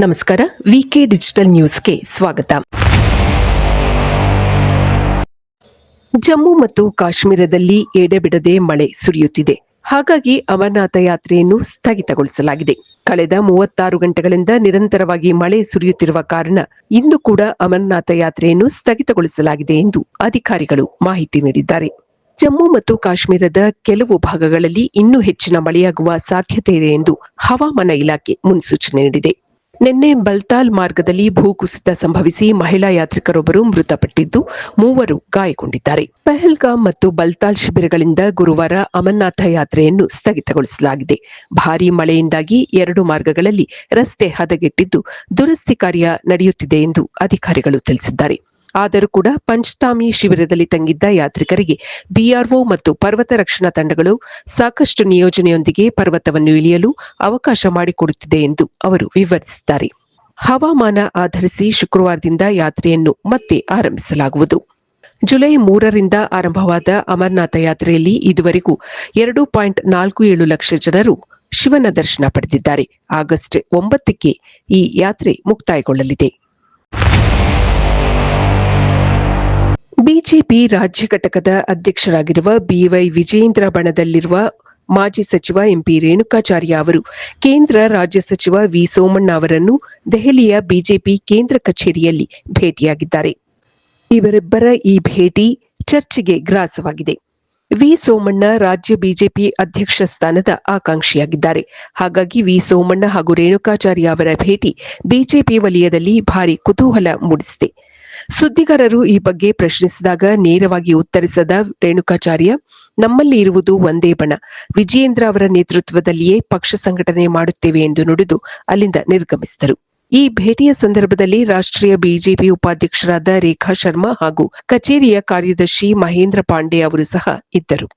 ನಮಸ್ಕಾರ. ವಿಕೆ ಡಿಜಿಟಲ್ ನ್ಯೂಸ್ಗೆ ಸ್ವಾಗತ. ಜಮ್ಮು ಮತ್ತು ಕಾಶ್ಮೀರದಲ್ಲಿ ಎಡೆಬಿಡದೆ ಮಳೆ ಸುರಿಯುತ್ತಿದೆ. ಹಾಗಾಗಿ ಅಮರನಾಥ ಯಾತ್ರೆಯನ್ನು ಸ್ಥಗಿತಗೊಳಿಸಲಾಗಿದೆ. ಕಳೆದ 36 ಗಂಟೆಗಳಿಂದ ನಿರಂತರವಾಗಿ ಮಳೆ ಸುರಿಯುತ್ತಿರುವ ಕಾರಣ ಇಂದು ಕೂಡ ಅಮರನಾಥ ಯಾತ್ರೆಯನ್ನು ಸ್ಥಗಿತಗೊಳಿಸಲಾಗಿದೆ ಎಂದು ಅಧಿಕಾರಿಗಳು ಮಾಹಿತಿ ನೀಡಿದ್ದಾರೆ. ಜಮ್ಮು ಮತ್ತು ಕಾಶ್ಮೀರದ ಕೆಲವು ಭಾಗಗಳಲ್ಲಿ ಇನ್ನೂ ಹೆಚ್ಚಿನ ಮಳೆಯಾಗುವ ಸಾಧ್ಯತೆ ಇದೆ ಎಂದು ಹವಾಮಾನ ಇಲಾಖೆ ಮುನ್ಸೂಚನೆ ನೀಡಿದೆ. ನಿನ್ನೆ ಬಲ್ತಾಲ್ ಮಾರ್ಗದಲ್ಲಿ ಭೂಕುಸಿತ ಸಂಭವಿಸಿ ಮಹಿಳಾ ಯಾತ್ರಿಕರೊಬ್ಬರು ಮೃತಪಟ್ಟಿದ್ದು 3 ಗಾಯಗೊಂಡಿದ್ದಾರೆ. ಪಹಲ್ಗಾಮ್ ಮತ್ತು ಬಲ್ತಾಲ್ ಶಿಬಿರಗಳಿಂದ ಗುರುವಾರ ಅಮರನಾಥ ಯಾತ್ರೆಯನ್ನು ಸ್ಥಗಿತಗೊಳಿಸಲಾಗಿದೆ. ಭಾರೀ ಮಳೆಯಿಂದಾಗಿ 2 ಮಾರ್ಗಗಳಲ್ಲಿ ರಸ್ತೆ ಹದಗೆಟ್ಟಿದ್ದು ದುರಸ್ತಿ ಕಾರ್ಯ ನಡೆಯುತ್ತಿದೆ ಎಂದು ಅಧಿಕಾರಿಗಳು ತಿಳಿಸಿದ್ದಾರೆ. ಆದರೂ ಕೂಡ ಪಂಚ್ತಾಮಿ ಶಿಬಿರದಲ್ಲಿ ತಂಗಿದ್ದ ಯಾತ್ರಿಕರಿಗೆ ಬಿಆರ್ಒ ಮತ್ತು ಪರ್ವತ ರಕ್ಷಣಾ ತಂಡಗಳು ಸಾಕಷ್ಟು ನಿಯೋಜನೆಯೊಂದಿಗೆ ಪರ್ವತವನ್ನು ಇಳಿಯಲು ಅವಕಾಶ ಮಾಡಿಕೊಡುತ್ತಿದೆ ಎಂದು ಅವರು ವಿವರಿಸಿದ್ದಾರೆ. ಹವಾಮಾನ ಆಧರಿಸಿ ಶುಕ್ರವಾರದಿಂದ ಯಾತ್ರೆಯನ್ನು ಮತ್ತೆ ಆರಂಭಿಸಲಾಗುವುದು. ಜುಲೈ 3ರಿಂದ ಆರಂಭವಾದ ಅಮರನಾಥ ಯಾತ್ರೆಯಲ್ಲಿ ಇದುವರೆಗೂ 2.47 ಲಕ್ಷ ಜನರು ಶಿವನ ದರ್ಶನ ಪಡೆದಿದ್ದಾರೆ. ಆಗಸ್ಟ್ 9ಕ್ಕೆ ಈ ಯಾತ್ರೆ ಮುಕ್ತಾಯಗೊಳ್ಳಲಿದೆ. ಬಿಜೆಪಿ ರಾಜ್ಯ ಘಟಕದ ಅಧ್ಯಕ್ಷರಾಗಿರುವ ಬಿವೈ ವಿಜಯೇಂದ್ರ ಬಣದಲ್ಲಿರುವ ಮಾಜಿ ಸಚಿವ ಎಂಪಿ ರೇಣುಕಾಚಾರ್ಯ ಅವರು ಕೇಂದ್ರ ರಾಜ್ಯ ಸಚಿವ ವಿ ಸೋಮಣ್ಣ ಅವರನ್ನು ದೆಹಲಿಯ ಬಿಜೆಪಿ ಕೇಂದ್ರ ಕಚೇರಿಯಲ್ಲಿ ಭೇಟಿಯಾಗಿದ್ದಾರೆ. ಇವರಿಬ್ಬರ ಈ ಭೇಟಿ ಚರ್ಚೆಗೆ ಗ್ರಾಸವಾಗಿದೆ. ವಿ ಸೋಮಣ್ಣ ರಾಜ್ಯ ಬಿಜೆಪಿ ಅಧ್ಯಕ್ಷ ಸ್ಥಾನದ ಆಕಾಂಕ್ಷಿಯಾಗಿದ್ದಾರೆ. ಹಾಗಾಗಿ ವಿ ಸೋಮಣ್ಣ ಹಾಗೂ ರೇಣುಕಾಚಾರ್ಯ ಅವರ ಭೇಟಿ ಬಿಜೆಪಿ ವಲಯದಲ್ಲಿ ಭಾರಿ ಕುತೂಹಲ ಮೂಡಿಸಿದೆ. ಸುದ್ದಿಗಾರರು ಈ ಬಗ್ಗೆ ಪ್ರಶ್ನಿಸಿದಾಗ ನೇರವಾಗಿ ಉತ್ತರಿಸದ ರೇಣುಕಾಚಾರ್ಯ, ನಮ್ಮಲ್ಲಿ ಇರುವುದು ಒಂದೇ ಬಣ, ವಿಜಯೇಂದ್ರ ಅವರ ನೇತೃತ್ವದಲ್ಲಿಯೇ ಪಕ್ಷ ಸಂಘಟನೆ ಮಾಡುತ್ತೇವೆ ಎಂದು ನುಡಿದು ಅಲ್ಲಿಂದ ನಿರ್ಗಮಿಸಿದರು. ಈ ಭೇಟಿಯ ಸಂದರ್ಭದಲ್ಲಿ ರಾಷ್ಟ್ರೀಯ ಬಿಜೆಪಿ ಉಪಾಧ್ಯಕ್ಷರಾದ ರೇಖಾ ಶರ್ಮಾ ಹಾಗೂ ಕಚೇರಿಯ ಕಾರ್ಯದರ್ಶಿ ಮಹೇಂದ್ರ ಪಾಂಡೆ ಅವರು ಸಹ ಇದ್ದರು.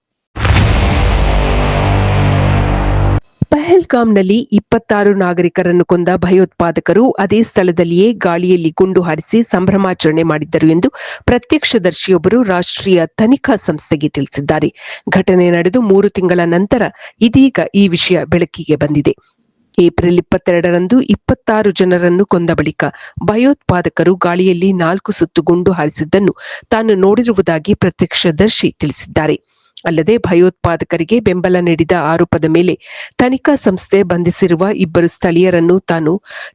ಪಹಲ್ಗಾಮ್ನಲ್ಲಿ 26 ನಾಗರಿಕರನ್ನು ಕೊಂದ ಭಯೋತ್ಪಾದಕರು ಅದೇ ಸ್ಥಳದಲ್ಲಿಯೇ ಗಾಳಿಯಲ್ಲಿ ಗುಂಡು ಹಾರಿಸಿ ಸಂಭ್ರಮಾಚರಣೆ ಮಾಡಿದ್ದರು ಎಂದು ಪ್ರತ್ಯಕ್ಷದರ್ಶಿಯೊಬ್ಬರು ರಾಷ್ಟ್ರೀಯ ತನಿಖಾ ಸಂಸ್ಥೆಗೆ ತಿಳಿಸಿದ್ದಾರೆ. ಘಟನೆ ನಡೆದು 3 ತಿಂಗಳ ನಂತರ ಇದೀಗ ಈ ವಿಷಯ ಬೆಳಕಿಗೆ ಬಂದಿದೆ. ಏಪ್ರಿಲ್ 22ರಂದು 26 ಜನರನ್ನು ಕೊಂದ ಬಳಿಕ ಭಯೋತ್ಪಾದಕರು ಗಾಳಿಯಲ್ಲಿ 4 ಸುತ್ತು ಗುಂಡು ಹಾರಿಸಿದ್ದನ್ನು ತಾನು ನೋಡಿರುವುದಾಗಿ ಪ್ರತ್ಯಕ್ಷದರ್ಶಿ ತಿಳಿಸಿದ್ದಾರೆ. ಅಲ್ಲದೆ ಭಯೋತ್ಪಾದಕರಿಗೆ ಬೆಂಬಲ ನೀಡಿದ ಆರೋಪದ ಮೇಲೆ ತನಿಖಾ ಸಂಸ್ಥೆ ಬಂಧಿಸಿರುವ 2 ಸ್ಥಳೀಯರನ್ನು ತಾನು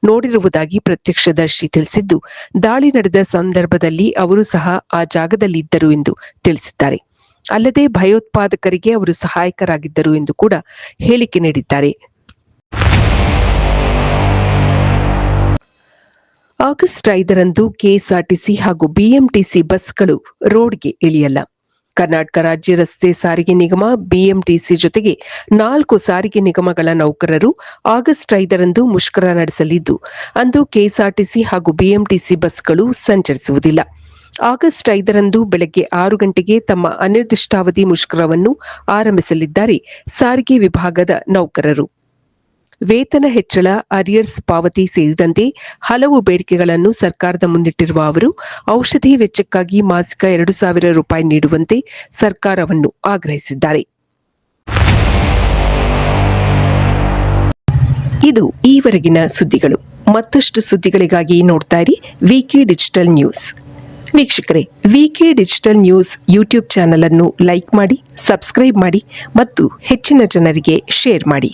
ನೋಡಿರುವುದಾಗಿ ಪ್ರತ್ಯಕ್ಷದರ್ಶಿ ತಿಳಿಸಿದ್ದು, ದಾಳಿ ನಡೆದ ಸಂದರ್ಭದಲ್ಲಿ ಅವರು ಸಹ ಆ ಜಾಗದಲ್ಲಿ ಇದ್ದರು ಎಂದು ತಿಳಿಸಿದ್ದಾರೆ. ಅಲ್ಲದೆ ಭಯೋತ್ಪಾದಕರಿಗೆ ಅವರು ಸಹಾಯಕರಾಗಿದ್ದರು ಎಂದು ಕೂಡ ಹೇಳಿಕೆ ನೀಡಿದ್ದಾರೆ. ಆಗಸ್ಟ್ 5ರಂದು ಕೆಎಸ್ಆರ್ಟಿಸಿ ಹಾಗೂ ಬಿಎಂಟಿಸಿ ಬಸ್ಗಳು ರೋಡ್ಗೆ ಇಳಿಯಲ್ಲ. ಕರ್ನಾಟಕ ರಾಜ್ಯ ರಸ್ತೆ ಸಾರಿಗೆ ನಿಗಮ, ಬಿಎಂಟಿಸಿ ಜೊತೆಗೆ 4 ಸಾರಿಗೆ ನಿಗಮಗಳ ನೌಕರರು ಆಗಸ್ಟ್ 5ರಂದು ಮುಷ್ಕರ ನಡೆಸಲಿದ್ದು, ಅಂದು ಕೆಎಸ್ಆರ್ಟಿಸಿ ಹಾಗೂ ಬಿಎಂಟಿಸಿ ಬಸ್ಗಳು ಸಂಚರಿಸುವುದಿಲ್ಲ. ಆಗಸ್ಟ್ 5ರಂದು ಬೆಳಗ್ಗೆ 6 ಗಂಟೆಗೆ ತಮ್ಮ ಅನಿರ್ದಿಷ್ಟಾವಧಿ ಮುಷ್ಕರವನ್ನು ಆರಂಭಿಸಲಿದ್ದಾರೆ ಸಾರಿಗೆ ವಿಭಾಗದ ನೌಕರರು. ವೇತನ ಹೆಚ್ಚಳ, ಅರಿಯರ್ಸ್ ಪಾವತಿ ಸೇರಿದಂತೆ ಹಲವು ಬೇಡಿಕೆಗಳನ್ನು ಸರ್ಕಾರದ ಮುಂದಿಟ್ಟಿರುವ ಅವರು ಔಷಧಿ ವೆಚ್ಚಕ್ಕಾಗಿ ಮಾಸಿಕ 2,000 ರೂಪಾಯಿ ನೀಡುವಂತೆ ಸರ್ಕಾರವನ್ನು ಆಗ್ರಹಿಸಿದ್ದಾರೆ. ಇದು ಈವರೆಗಿನ ಸುದ್ದಿಗಳು. ಮತ್ತಷ್ಟು ಸುದ್ದಿಗಳಿಗಾಗಿ ನೋಡ್ತಾ ಇರಿ ವಿಕೆ ಡಿಜಿಟಲ್ ನ್ಯೂಸ್. ವೀಕ್ಷಕರೇ, ವಿಕೆ ಡಿಜಿಟಲ್ ನ್ಯೂಸ್ ಯೂಟ್ಯೂಬ್ ಚಾನೆಲ್ ಅನ್ನು ಲೈಕ್ ಮಾಡಿ, ಸಬ್ಸ್ಕ್ರೈಬ್ ಮಾಡಿ ಮತ್ತು ಹೆಚ್ಚಿನ ಜನರಿಗೆ ಶೇರ್ ಮಾಡಿ.